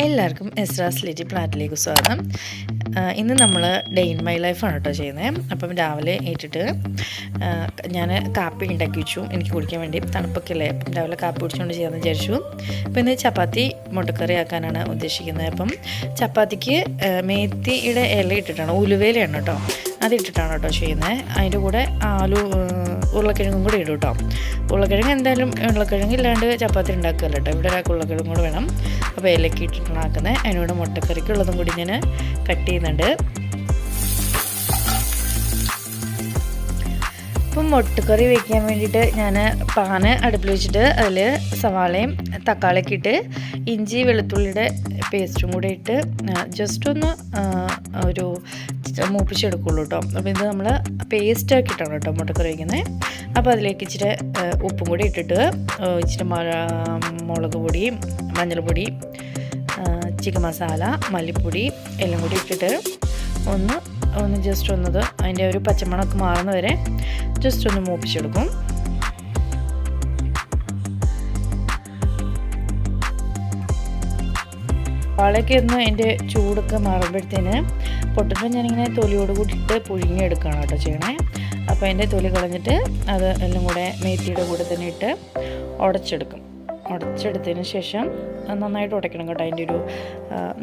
എല്ലാവർക്കും Ezra'slittleplanet സ്വാഗതം. ഇന്ന് നമ്മൾ ഡേ ഇൻ മൈ ലൈഫ് ആണ് കേട്ടോ ചെയ്യുന്നത്. അപ്പം രാവിലെ ഏറ്റിട്ട് ഞാൻ കാപ്പി ഉണ്ടാക്കി വെച്ചു എനിക്ക് കുടിക്കാൻ വേണ്ടി. തണുപ്പൊക്കെ അല്ലേ, അപ്പം രാവിലെ കാപ്പി കുടിച്ചുകൊണ്ട് ചെയ്യാമെന്ന് വിചാരിച്ചു. അപ്പം ഇന്ന് ചപ്പാത്തി മുട്ടക്കറി ആക്കാനാണ് ഉദ്ദേശിക്കുന്നത്. അപ്പം ചപ്പാത്തിക്ക് മേത്തിയുടെ ഇല ഇട്ടിട്ടാണ്, ഉലുവേലയാണ് കേട്ടോ, അതിട്ടിട്ടാണ് കേട്ടോ ചെയ്യുന്നത്. അതിൻ്റെ കൂടെ ഉരുളക്കിഴങ്ങും കൂടി ഇടും കേട്ടോ. ഉരുളക്കിഴങ്ങ് എന്തായാലും ഉരുളക്കിഴങ്ങ് ഇല്ലാണ്ട് ചപ്പാത്തി ഉണ്ടാക്കുകയല്ല കേട്ടോ, ഇവിടെ ഒരാൾക്ക് ഉരുളക്കിഴങ്ങും കൂടെ വേണം. അപ്പോൾ ഇലക്കി ഇട്ടിട്ടാണ് ആക്കുന്നത്. അതിനോട് മുട്ടക്കറിക്കുള്ളതും കൂടി ഞാൻ കട്ട് ചെയ്യുന്നുണ്ട്. അപ്പം മുട്ടക്കറി വയ്ക്കാൻ വേണ്ടിയിട്ട് ഞാൻ പാന് അടുപ്പിൽ വെച്ചിട്ട് അതിൽ സവാളയും തക്കാളിയൊക്കെ ഇട്ട് ഇഞ്ചി വെളുത്തുള്ളിയുടെ പേസ്റ്റും കൂടെ ഇട്ട് ജസ്റ്റ് ഒന്ന് ഒരു മൂപ്പിച്ചെടുക്കുള്ളൂ കേട്ടോ. അപ്പോൾ ഇത് നമ്മൾ പേസ്റ്റാക്കിയിട്ടാണ് കേട്ടോ മുട്ടക്കറി വയ്ക്കുന്നത്. അപ്പോൾ അതിലേക്ക് ഇച്ചിരി ഉപ്പും കൂടി ഇട്ടിട്ട് ഇച്ചിരി മുളക് പൊടി, മഞ്ഞൾപ്പൊടി, ചിക്കൻ മസാല, മല്ലിപ്പൊടി എല്ലാം കൂടി ഇട്ടിട്ട് ഒന്ന് ജസ്റ്റ് ഒന്നത് അതിൻ്റെ ഒരു പച്ചമണമൊക്കെ മാറുന്നവരെ ജസ്റ്റ് ഒന്ന് മൂപ്പിച്ചെടുക്കും. വാളയൊക്കെ ഒന്ന് അതിൻ്റെ ചൂടൊക്കെ മാറുമ്പോഴത്തേന് പൊട്ടുമ്പോൾ ഞാനിങ്ങനെ തൊലിയോട് കൂടിയിട്ട് പുഴുങ്ങിയെടുക്കുകയാണ് കേട്ടോ ചെയ്യണേ. അപ്പോൾ അതിൻ്റെ തൊലി കളഞ്ഞിട്ട് അത് എല്ലാം കൂടെ മേത്തിയുടെ കൂടെ തന്നെ ഇട്ട് ഉടച്ചെടുത്തതിന് ശേഷം നന്നായിട്ട് ഉടയ്ക്കണം കേട്ടോ. അതിൻ്റെ ഒരു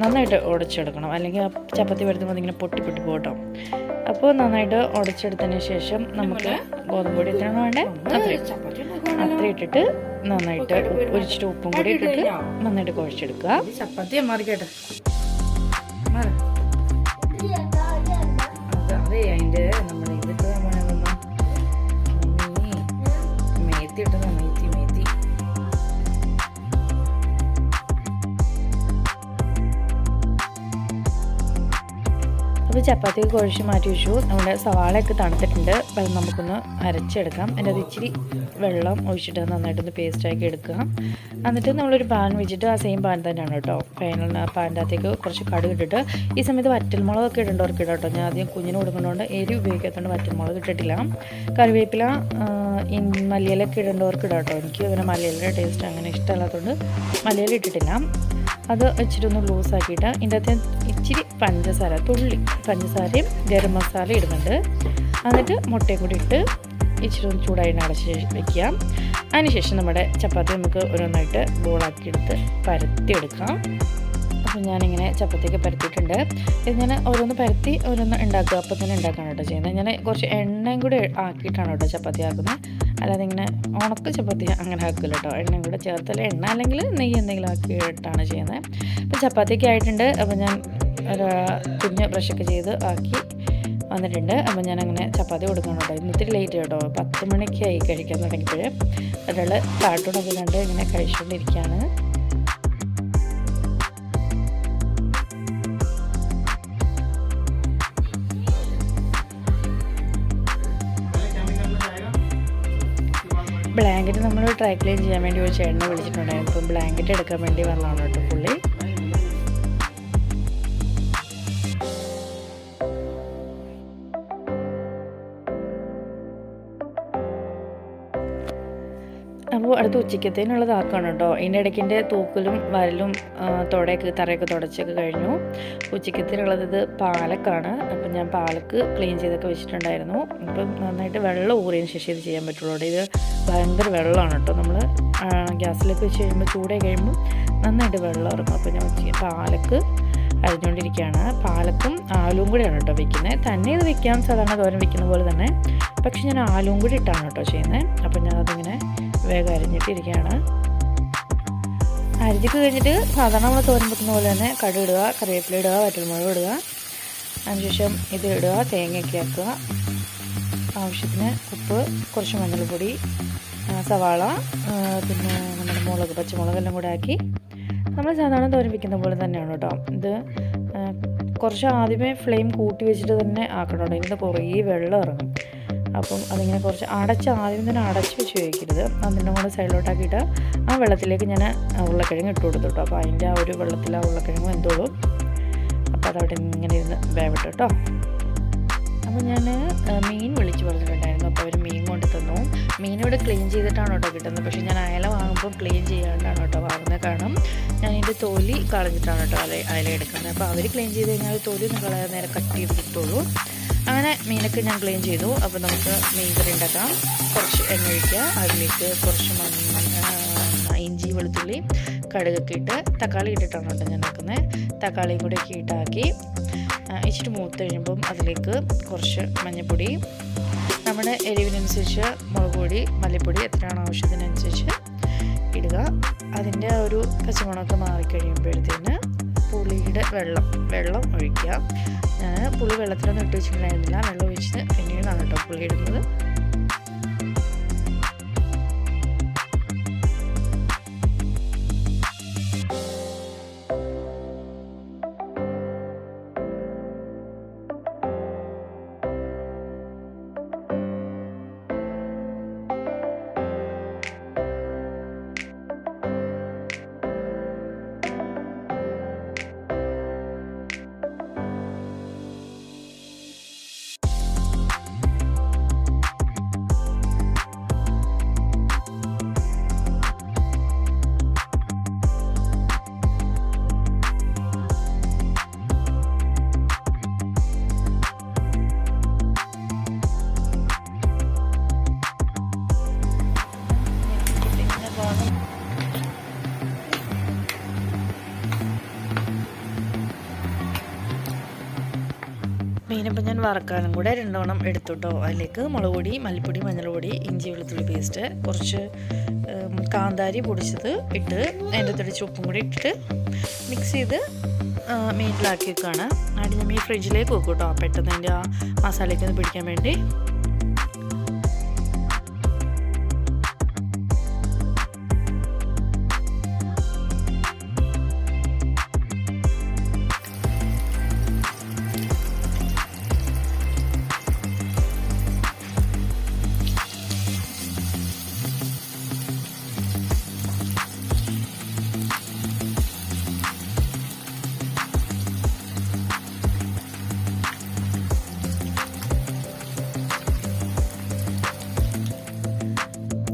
നന്നായിട്ട് ഉടച്ചെടുക്കണം, അല്ലെങ്കിൽ ചപ്പാത്തി വരുത്തുമ്പോൾ അതിങ്ങനെ പൊട്ടി പോകട്ടോ. അപ്പോൾ നന്നായിട്ട് ഉടച്ചെടുത്തതിന് ശേഷം നമുക്ക് ഗോതമ്പ് പൊടി എത്രയാണ് വേണ്ടത് അത്ര ഇട്ടിട്ട് നന്നായിട്ട് ഒഴിച്ചിട്ട് ഉപ്പും കൂടി ഇട്ടിട്ട് നന്നായിട്ട് കുഴച്ചെടുക്കുക. ചപ്പാത്തി മാറിക്കട്ടെ. അതെ, അതിൻ്റെ നമ്മൾ ഇതിട്ട് മേത്തി ഇട്ടതാണ്. മേത്തി അപ്പോൾ ചപ്പാത്തി കുഴച്ച് മാറ്റി വെച്ചു. നമ്മുടെ സവാളയൊക്കെ തണുത്തിട്ടുണ്ട്. അത് നമുക്കൊന്ന് അരച്ചെടുക്കാം. അതിൻ്റെ അത് ഇച്ചിരി വെള്ളം ഒഴിച്ചിട്ട് നന്നായിട്ടൊന്ന് പേസ്റ്റാക്കി എടുക്കുക. എന്നിട്ട് നമ്മളൊരു പാൻ വെച്ചിട്ട് ആ സെയിം പാൻ തന്നെയാണ് കേട്ടോ. പാനിൻ്റെ അകത്തേക്ക് കുറച്ച് കടുക് ഇട്ടിട്ട്, ഈ സമയത്ത് വറ്റൽമുളകൊക്കെ ഇടേണ്ടവർക്ക് ഇടാം കേട്ടോ. ഞാൻ ആദ്യം കുഞ്ഞിന് കൊടുക്കുന്നതുകൊണ്ട് എരി ഉപയോഗിക്കാത്തതുകൊണ്ട് വറ്റൽമുളക് ഇട്ടിട്ടില്ല. കറിവേപ്പില, മല്ലിയിലൊക്കെ ഇടേണ്ടവർക്ക് ഇടാം കേട്ടോ. എനിക്ക് അങ്ങനെ മല്ലിയിലയുടെ ടേസ്റ്റ് അങ്ങനെ ഇഷ്ടമല്ലാത്തതുകൊണ്ട് മല്ലിയില ഇട്ടിട്ടില്ല. അത് ഇച്ചിരി ലൂസാക്കിയിട്ട് ഇതിൻ്റെ അകത്ത് ഇച്ചിരി പഞ്ചസാര, തുള്ളി പഞ്ചസാരയും ഗരം മസാല ഇടുന്നുണ്ട്. എന്നിട്ട് മുട്ടയും കൂടി ഇട്ട് ഇച്ചിരി ഒന്ന് ചൂടായി അടച്ച് വയ്ക്കുക. അതിനുശേഷം നമ്മുടെ ചപ്പാത്തി നമുക്ക് ഓരോന്നായിട്ട് ബോളാക്കിയെടുത്ത് പരത്തിയെടുക്കാം. അപ്പോൾ ഞാനിങ്ങനെ ചപ്പാത്തിയൊക്കെ പരത്തിയിട്ടുണ്ട്. ഇത് ഞാൻ ഓരോന്ന് പരത്തി ഓരോന്ന് ഉണ്ടാക്കുക, അപ്പം തന്നെ ഉണ്ടാക്കുകയാണ് കേട്ടോ ചെയ്യുന്നത്. ഞാൻ കുറച്ച് എണ്ണയും കൂടി ആക്കിയിട്ടാണ് കേട്ടോ ചപ്പാത്തി ആക്കുന്നത്. അല്ലാതെ ഇങ്ങനെ ഉണക്ക ചപ്പാത്തി അങ്ങനെ ആക്കില്ല കേട്ടോ. എണ്ണയും കൂടെ ചേർത്തല്ല, എണ്ണ അല്ലെങ്കിൽ നെയ്യ് എന്തെങ്കിലും ആക്കിയിട്ടാണ് ചെയ്യുന്നത്. അപ്പോൾ ചപ്പാത്തിയൊക്കെ ആയിട്ടുണ്ട്. അപ്പോൾ ഞാൻ ഒരു കുഞ്ഞ് ബ്രഷൊക്കെ ചെയ്ത് ആക്കി വന്നിട്ടുണ്ട്. അപ്പോൾ ഞാനങ്ങനെ ചപ്പാത്തി കൊടുക്കണം കേട്ടോ. ഇന്നിത്തിരി ലേറ്റ് കേട്ടോ, 10 മണിക്ക് ആയി കഴിക്കാൻ തുടങ്ങിയപ്പോൾ. ഒരാൾ കാർട്ടൂണൊക്കെ കണ്ട് ഇങ്ങനെ കഴിച്ചുകൊണ്ടിരിക്കുകയാണ്. ബ്ലാങ്കറ്റ് നമ്മൾ ഡ്രൈ ക്ലീൻ ചെയ്യാൻ വേണ്ടി ഒരു ചേട്ടനെ വിളിച്ചിട്ടുണ്ടായിരുന്നു. അപ്പം ബ്ലാങ്കറ്റ് എടുക്കാൻ വേണ്ടി വന്നതാണ് കേട്ടോ പുള്ളി. അപ്പോൾ അടുത്ത ഉച്ചക്കത്തേനുള്ളതാക്കാണ് കേട്ടോ. ഇതിൻ്റെ ഇടയ്ക്കിൻ്റെ തൂക്കലും വരലും തറയൊക്കെ തുടച്ചൊക്കെ കഴിഞ്ഞു. ഉച്ചക്കത്തേനുള്ളത് ഇത് പാലക്കാണ്. അപ്പം ഞാൻ പാലക്ക് ക്ലീൻ ചെയ്തൊക്കെ വെച്ചിട്ടുണ്ടായിരുന്നു. ഇപ്പം നന്നായിട്ട് വെള്ളം ഊറിയതിന് ശേഷം ഇത് ചെയ്യാൻ പറ്റുള്ളൂ. ഇത് ഭയങ്കര വെള്ളമാണ് കേട്ടോ. നമ്മൾ ഗ്യാസിലേക്ക് വെച്ച് കഴിയുമ്പോൾ ചൂടായി കഴിയുമ്പോൾ നന്നായിട്ട് വെള്ളം ഇറങ്ങും. അപ്പോൾ ഞാൻ പാലക്ക് അരിഞ്ഞുകൊണ്ടിരിക്കുകയാണ്. പാലക്കും ആലുവും കൂടിയാണ് കേട്ടോ വെക്കുന്നത്. തന്നെ ഇത് വെക്കാം, സാധാരണ തോരൻ വെക്കുന്ന പോലെ തന്നെ. പക്ഷെ ഞാൻ ആലുവും കൂടി ഇട്ടാണ് കേട്ടോ ചെയ്യുന്നത്. അപ്പം ഞാനതിങ്ങനെ വേഗം അരിഞ്ഞിട്ടിരിക്കുകയാണ്. അരിഞ്ഞിട്ട് കഴിഞ്ഞിട്ട് സാധാരണ നമ്മൾ തോരൻ വെക്കുന്ന പോലെ തന്നെ കടുക് ഇടുക, കറിവേപ്പില ഇടുക, വറ്റൽമുളക് ഇടുക. അതിനുശേഷം ഇത് ഇടുക, തേങ്ങയൊക്കെ ആക്കുക, ആവശ്യത്തിന് ഉപ്പ്, കുറച്ച് മഞ്ഞൾപ്പൊടി, സവാള, പിന്നെ നമ്മുടെ മുളക്, പച്ചമുളകെല്ലാം കൂടെ ആക്കി നമ്മൾ സാധാരണ തോരൻ വെക്കുന്ന പോലെ തന്നെയാണ് കേട്ടോ. ഇത് കുറച്ച് ആദ്യമേ ഫ്ലെയിം കൂട്ടി വെച്ചിട്ട് തന്നെ ആക്കണം കേട്ടോ. ഇതിൻ്റെ കുറേ വെള്ളം ഇറങ്ങും. അപ്പം അതിങ്ങനെ കുറച്ച് ആദ്യം തന്നെ അടച്ച് വെച്ച് വയ്ക്കരുത്. അതിൻ്റെ കൂടെ സൈഡിലോട്ടാക്കിയിട്ട് ആ വെള്ളത്തിലേക്ക് ഞാൻ ഉരുളക്കിഴങ്ങ് ഇട്ട് കൊടുത്തു കേട്ടോ. അപ്പോൾ അതിൻ്റെ ആ ഒരു വെള്ളത്തിൽ ആ ഉരുളക്കിഴങ്ങ് വെന്തോളൂ. അപ്പോൾ അതവിടെ ഇങ്ങനെ ഇരുന്ന് വേവട്ടെ കേട്ടോ. അപ്പോൾ ഞാൻ മീൻ വിളിച്ച് പറഞ്ഞിട്ടുണ്ടായിരുന്നു. അപ്പോൾ അവർ മീൻ കൊണ്ട് തന്നു. മീനിവിടെ ക്ലീൻ ചെയ്തിട്ടാണ് കേട്ടോ കിട്ടുന്നത്. പക്ഷേ ഞാൻ അയല വാങ്ങുമ്പോൾ ക്ലീൻ ചെയ്യാണ്ടാണ് കേട്ടോ വാങ്ങുന്നത്. കാരണം ഞാൻ ഇതിൻ്റെ തൊലി കളഞ്ഞിട്ടാണ് കേട്ടോ അയല എടുക്കുന്നത്. അപ്പോൾ അവർ ക്ലീൻ ചെയ്ത് കഴിഞ്ഞാൽ തൊലി ഒന്ന് കളയാൻ നേരെ കട്ട് ചെയ്ത് കിട്ടുള്ളൂ. അങ്ങനെ മീനൊക്കെ ഞാൻ ക്ലീൻ ചെയ്തു. അപ്പോൾ നമുക്ക് മീൻ കറി ഉണ്ടാക്കാം. കുറച്ച് എണ്ണ ഒഴിക്കുക, അതിലേക്ക് കുറച്ച് ഇഞ്ചി വെളുത്തുള്ളി കടുകൊക്കെ ഇട്ട് തക്കാളി ഇട്ടിട്ടാണ് കേട്ടോ ഞാൻ വെക്കുന്നത്. തക്കാളിയും കൂടെ ഒക്കെ ഇട്ടാക്കി ഇച്ചിരി മൂത്ത് കഴിയുമ്പം അതിലേക്ക് കുറച്ച് മഞ്ഞൾപ്പൊടി, നമ്മുടെ എരിവിനനുസരിച്ച് മുളക് പൊടി, മല്ലിപ്പൊടി എത്രയാണോ ആവശ്യത്തിനനുസരിച്ച് ഇടുക. അതിൻ്റെ ഒരു പച്ചമുളകൊക്കെ മാറിക്കഴിയുമ്പോഴത്തേന് പുളിയുടെ വെള്ളം ഒഴിക്കുക. ഞാൻ പുളി വെള്ളത്തിലൊന്നും ഇട്ട് വെച്ചിട്ടുണ്ടായിരുന്നില്ല, വെള്ളം ഒഴിച്ച് പിന്നീടാണ് കേട്ടോ പുളി ഇടുന്നത്. മീനിപ്പോൾ ഞാൻ വറക്കാനും കൂടെ 2 എണ്ണം എടുത്തുട്ടോ. അതിലേക്ക് മുളക് പൊടി, മല്ലിപ്പൊടി, മഞ്ഞൾപ്പൊടി, ഇഞ്ചി വെളുത്തുള്ളി പേസ്റ്റ്, കുറച്ച് കാന്താരി പൊടിച്ചത് ഇട്ട് അതിൻ്റെ അകത്ത് ഉപ്പും കൂടി ഇട്ടിട്ട് മിക്സ് ചെയ്ത് മീനിലാക്കി വെക്കുകയാണ്. ആദ്യം ഞാൻ ഈ ഫ്രിഡ്ജിലേക്ക് വെക്കും കേട്ടോ, പെട്ടെന്ന് അതിൻ്റെ ആ മസാലയ്ക്ക് ഒന്ന് പിടിക്കാൻ വേണ്ടി.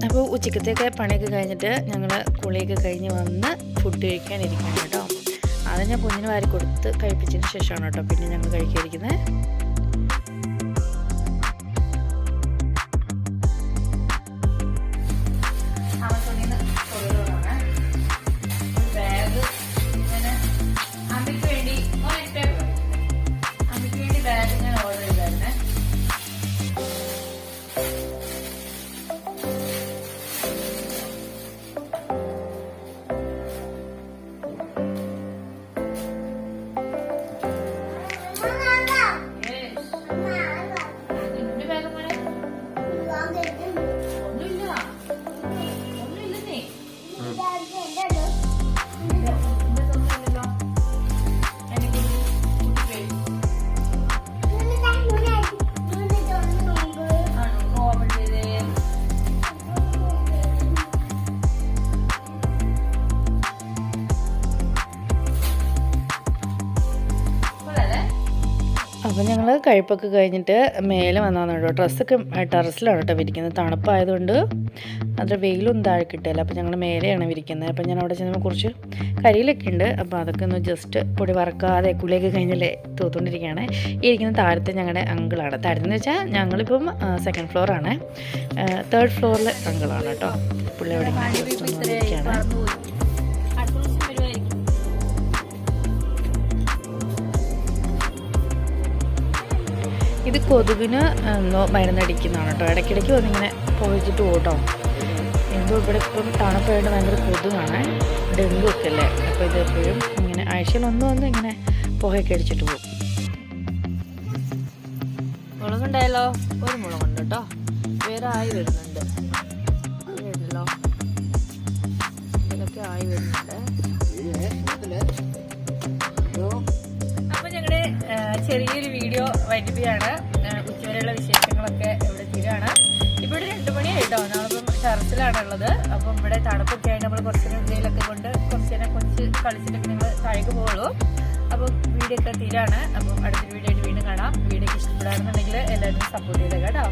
അപ്പോൾ ഉച്ചക്കത്തെയൊക്കെ പണിയൊക്കെ കഴിഞ്ഞിട്ട് ഞങ്ങൾ കുളിയൊക്കെ കഴിഞ്ഞ് വന്ന് ഫുഡ് കഴിക്കാനിരിക്കുകയാണ് കേട്ടോ. അത് ഞാൻ കുഞ്ഞിന് വാരി കൊടുത്ത് കഴിപ്പിച്ചതിന് ശേഷമാണ് കേട്ടോ പിന്നെ ഞങ്ങൾ കഴിക്കാതിരിക്കുന്നത്. അപ്പോൾ ഞങ്ങൾ കഴിപ്പൊക്കെ കഴിഞ്ഞിട്ട് മേലെ വന്നതാണ് കേട്ടോ. ഡ്രസ്സൊക്കെ ടെറസിലാണ് കേട്ടോ വിരിക്കുന്നത്. തണുപ്പായതുകൊണ്ട് അത്ര വെയിലൊന്നും താഴെ കിട്ടില്ല. അപ്പോൾ ഞങ്ങൾ മേലെയാണ് വിരിക്കുന്നത്. അപ്പോൾ ഞാൻ അവിടെ ചെന്നപ്പോൾ കുറച്ച് കരിയിലൊക്കെ ഉണ്ട്. അപ്പോൾ അതൊക്കെ ഒന്ന് ജസ്റ്റ് പൊടി വറക്കാതെ കുളിയൊക്കെ കഴിഞ്ഞല്ലേ തൂത്തുകൊണ്ടിരിക്കുകയാണ്. ഈ ഇരിക്കുന്ന താഴത്തെ ഞങ്ങളുടെ അങ്കിളാണ്. താഴത്തെന്ന് വെച്ചാൽ ഞങ്ങളിപ്പം 2nd ഫ്ലോറാണ്. 3rd ഫ്ലോറിലെ അങ്കിളാണ് കേട്ടോ. പുള്ളി അവിടെ ഇരിക്കുകയാണ്. ഇത് കൊതുകിന് മരുന്നടിക്കുന്നതാണ് കേട്ടോ. ഇടയ്ക്കിടയ്ക്ക് വന്നിങ്ങനെ പുകച്ചിട്ട് പോട്ടോ. എന്തോ ഇവിടെ ഇപ്പം തണുപ്പായിട്ട് ഭയങ്കര കൊതുകാണ്, ഡെങ്കു ഒക്കെ അല്ലേ. അപ്പോൾ ഇത് എപ്പോഴും ഇങ്ങനെ ആഴ്ചയിലൊന്നും ഇങ്ങനെ പുകയൊക്കെ അടിച്ചിട്ട് പോകും. മുളകുണ്ടായാലോ? ഒരു മുളകുണ്ട് കേട്ടോ, വേറെ ആയി വരുന്നുണ്ട്. കേട്ടല്ലോ, ഇതിലൊക്കെ ആയി വരുന്നുണ്ട്. അപ്പോൾ ഞങ്ങളുടെ ചെറിയൊരു വീഡിയോ വൈകിപ്പിയാണ്. ഉച്ചവരെയുള്ള വിശേഷങ്ങളൊക്കെ ഇവിടെ തീരാണ്. ഇപ്പോൾ ഇവിടെ 2 മണിയായിട്ടോ. നമ്മളിപ്പം ടെറസിലാണുള്ളത്. അപ്പം ഇവിടെ തണുപ്പൊക്കെ ആയിട്ട് നമ്മൾ കുറച്ചിനെ ഉള്ളിലൊക്കെ കൊണ്ട് കുറച്ചിനെ കളിച്ചിട്ടൊക്കെ നിങ്ങൾ താഴേക്ക് പോകുള്ളൂ. അപ്പം വീഡിയോ ഒക്കെ തീരാണ്. അപ്പം അടുത്തൊരു വീഡിയോ ആയിട്ട് വീണ്ടും കാണാം. വീഡിയോ ഒക്കെ ഇഷ്ടപ്പെടാണെന്നുണ്ടെങ്കിൽ എല്ലാവരും സപ്പോർട്ട് ചെയ്തേക്കാം കേട്ടോ.